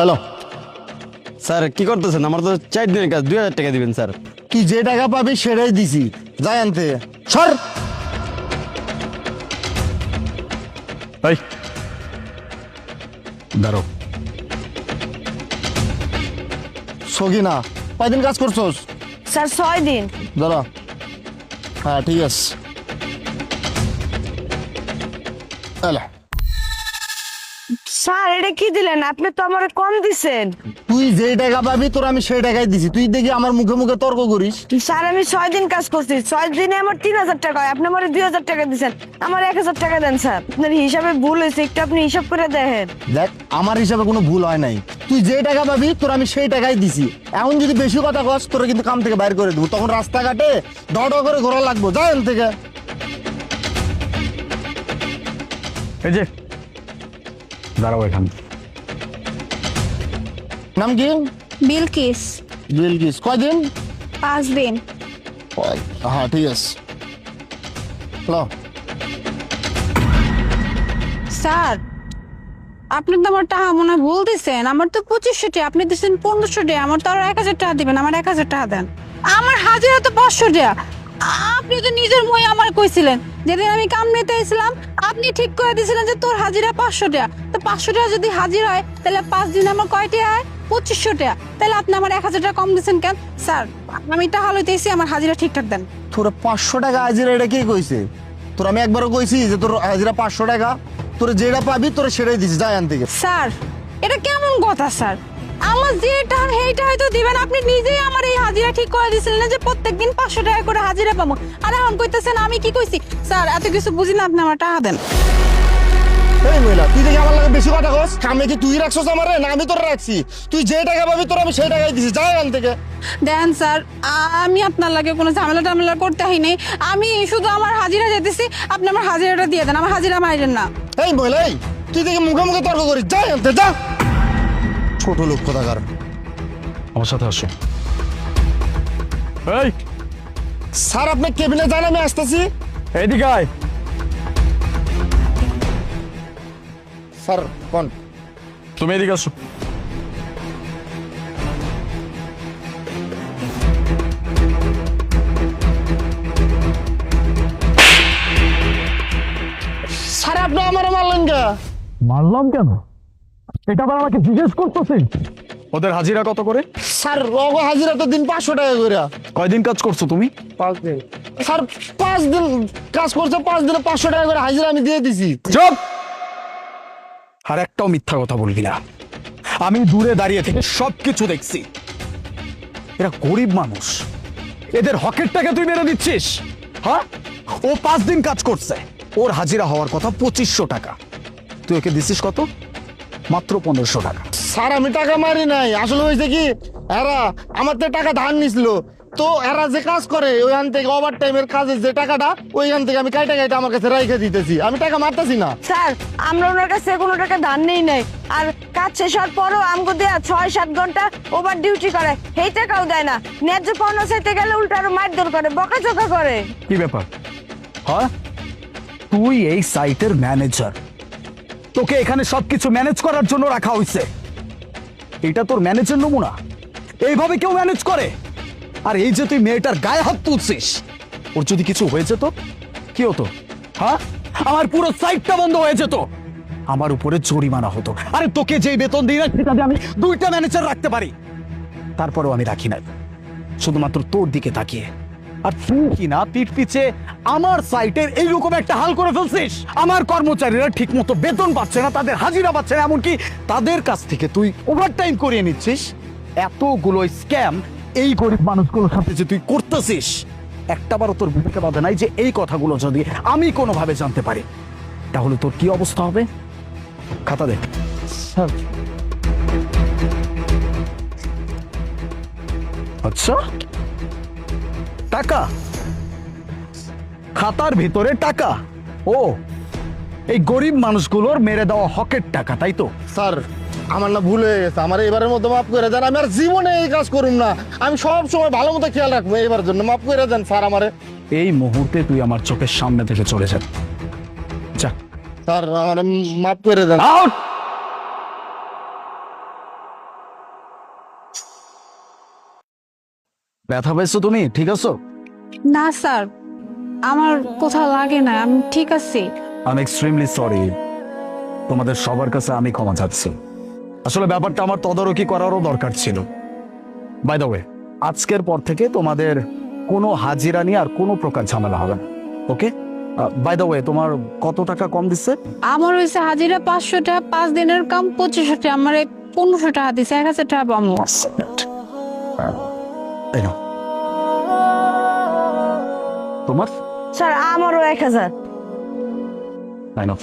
Hello sir কি করতেছেন? আমার তো 4 দিনের কাজ, 2000 টাকা দিবেন স্যার। তুই যে টাকা পাবি সেটাই দিছি, যাই আনতে সর। এই দাঁড়ো। সগিনা কয়দিন কাজ করছোস? স্যার 6 দিন। দাঁড়া, হ্যাঁ ঠিক আছে। এলা, স্যার এটা কি দিলেন? আপনি তো আমারে কম দিছেন। তুই যে টাকা পাবি তোর আমি সেই টাকাই দিছি, তুই দেখি আমার মুখে মুখে তর্ক করিস। স্যার আমি 6 দিন কাজ করছি, 6 দিনে আমার 3000 টাকা হয়, আপনি আমার 2000 টাকা দিছেন, আমার 1000 টাকা দেন স্যার। আপনার হিসাবে ভুল হয়েছে, একটু আপনি হিসাব করে দেখেন। দেখ আমার হিসাবে কোনো ভুল হয় নাই, তুই যে টাকা পাবি তোর আমি সেই টাকাই দিছি। এখন যদি বেশি কথা কস তোর কিন্তু কাম থেকে বাইর করে দেবো, তখন রাস্তাঘাটে ডড করে ঘোরা লাগবো, যাই এখান থেকে। এই যে দাঁড়াও এখান। নাম কি? বিলকিস। বিলকিস, কয়দিন? 5 দিন। হ্যাঁ ঠিক আছে। হ্যালো, স্যার আপনি তো আমার টাকা মনে হয় ভুল দিচ্ছেন, আমার তো 2500 টাকা, আপনি দিচ্ছেন 1500 টাকা, আমার তো আরো 1000 টাকা দিবেন, আমার 1000 টাকা দেন। আমার হাজিরা তো 500 টাকা, আপনি তো নিজের মুখে আমার কইছিলেন যেদিন আমি কাম নিতে এসেছিলাম, আপনি ঠিক করে দিয়েছিলেন যে তোর হাজিরা 500 টাকা। তো 500 টাকা যদি হাজির হয় তাহলে 5 দিন আমার কয় টাকা হয়? 2500 টাকা। তাহলে আপনি আমার 1000 টাকা কম দিচ্ছেন কেন? স্যার আমি টাকা লইতে এসেছি, আমার হাজিরা ঠিকঠাক দেন। তোরা 500 টাকা হাজিরা, এটা কে কইছে? তোর আমি একবারও কইছি যে তোর হাজিরা 500 টাকা, তোর যেটা পাবি তোর সেটাই দিছি, যাই আন থেকে। স্যার এটা কেমন কথা স্যার? আমার যেটা সেইটা হয়তো দিবেন, আপনি নিজেই আমার এই হাজিরা ঠিক করে দিয়েছিলেন যে প্রত্যেকদিন 500 টাকা করে হাজিরা পাবো, আর এখন কইতেছেন আমি কি কইছি? স্যার এত কিছু বুঝি না, আপনি আমার টাকা দেন। এই মহিলা, তুই দেখি আমার লাগে বেশি কথা কস, কামে কি তুই রাখছস আমারে না আমি তোর রাখছি? তুই যে টাকা পাবি তোর আমি সেই টাকাই দিছি, যাই আন থেকে। দেন স্যার, আমি আপনার লাগে কোনো ঝামেলা টামেলা করতে হয় নাই, আমি শুধু আমার হাজিরা যেতেছি, আপনি আমার হাজিরাটা দিয়ে দেন, আমার হাজিরা মাইরেন না। এই মহিলা, এই তুই দেখি মুখে মুখে তর্ক করিস, যাই আনতে যা। ছোট লোক কোথাকার। আমার সাথে আসো। এই স্যার আপনি কেবিনে যান, আমি আসতেছি। এদিকে আয়। স্যার কোন? তুমি এদিকে আসো। স্যার আপনি আমার মারলেন কে? মারলাম কেন? এটা আবার আমাকে জিজ্ঞেস করতেছেন? ওদের হাজিরা কত করে? স্যার রগ হাজিরা তো দিন 500 টাকা করে। কয়দিন কাজ করছো তুমি? 5 দিন। স্যার 5 দিন কাজ করছে, 5 দিনে 500 টাকা করে হাজিরা আমি দিয়ে দিছি। চুপ! আর একটাও মিথ্যা কথা বলবি না। আমি দূরে দাঁড়িয়ে থেকে সবকিছু দেখছি। এরা গরিব মানুষ, এদের হকের টাকা তুই মেরে দিচ্ছিস? হ্যাঁ, ও 5 দিন কাজ করছে, ওর হাজিরা হওয়ার কথা 2500 টাকা, তুই ওকে দিছিস কত? মাত্র 1500 টাকা। স্যার আমি টাকা মারি নাই, আসলে হয়েছে কি এরা আমার থেকে টাকা ধার নিছিল, তো এরা যে কাজ করে ওইখান থেকে ওভার টাইমের কাজের যে টাকাটা ওইখান থেকে আমি কাইটা কাইটা আমার কাছে রাইখে দিতেছি, আমি টাকা মারতেছি না। স্যার আমরা ওনার কাছে কোনো টাকা ধার নেই নাই, আর কাজ শেষ হওয়ার পরও আমগো দেয়া 6-7 ঘন্টা ওভার ডিউটি করে, সেই টাকাও দেয় না। ন্যায্য পাওনা চাইতে গেলে উল্টা আরো মারধর করে, বকাঝকা করে। কি ব্যাপার? হ্যাঁ, তুই এই সাইটের ম্যানেজার, তোকে এখানে সবকিছু ম্যানেজ করার জন্য রাখা হয়েছে। এটা তোর ম্যানেজার নমুনা? এইভাবে কেউ ম্যানেজ করে? আর এই যে তুই মেয়েটার গায়ে হাত তুলছিস, ওর যদি কিছু হয়ে যেত কি হতো? হ্যাঁ, আমার পুরো সাইটটা বন্ধ হয়ে যেত, আমার উপরে জরিমানা হতো। আরে তোকে যেই বেতন দিই না সেটা দিয়ে আমি 2টা ম্যানেজার রাখতে পারি, তারপরেও আমি রাখি না, শুধুমাত্র তোর দিকে তাকিয়ে। আর তুই কি না পিঠ পিছে আমার সাইটের এইরকম একটা হাল করে ফেলছিস। আমার কর্মচারীরা ঠিক মতো বেতন পাচ্ছে না, তাদের হাজিরা পাচ্ছে না, এমনকি তাদের কাছ থেকে তুই ওভারটাইম করিয়ে নিচ্ছিস। এতগুলো স্ক্যাম এই গরিব মানুষগুলোর সাথে যে তুই করতেছিস, একটাবারও তোর বিবেকে বাধা নাই যে এই কথাগুলো যদি আমি কোনোভাবে জানতে পারি তাহলে তোর কি অবস্থা হবে? খাতা দে। স্যার আচ্ছা, টাকা খাতার ভিতরে টাকা? ও, এই গরিব মানুষগুলোর মেরে দেওয়া হকের টাকা, তাই তো? স্যার আমার না ভুল হয়ে গেছে, আমার এবারের মতো মাফ করে দেন, আমি আর জীবনে এই কাজ করুম না, আমি সব সময় ভালো মতো খেয়াল রাখবো, এবার জন্য মাফ করে দেন স্যার আমারে। এই মুহূর্তে তুই আমার চোখের সামনে থেকে চলে যা। যা। স্যার আমার মাফ করে দেন। আউট! ব্যথা পাইছো তুমি? ঠিক আছো? না স্যার, আমার কোথাও লাগে না, আমি ঠিক আছি। I am extremely sorry. তোমাদের সবার কাছে আমি ক্ষমা চাচ্ছি। আসলে ব্যাপারটা আমার তদারকি করারও দরকার ছিল। বাই দ্য ওয়ে, আজকের পর থেকে তোমাদের কোনো হাজিরা নিয়ে আর কোনো প্রকার ঝামেলা হবে না। ওকে? বাই দ্য ওয়ে, তোমার কত টাকা কম দিচ্ছে? আমার হয়েছে হাজিরা 500 টাকা, 5 দিনের কাম 2500 টাকা, আমার 1500 টাকা দিছে, 1000 টাকা পাবো। এই নাও। তোমার? স্যার আমারও 1000। I know.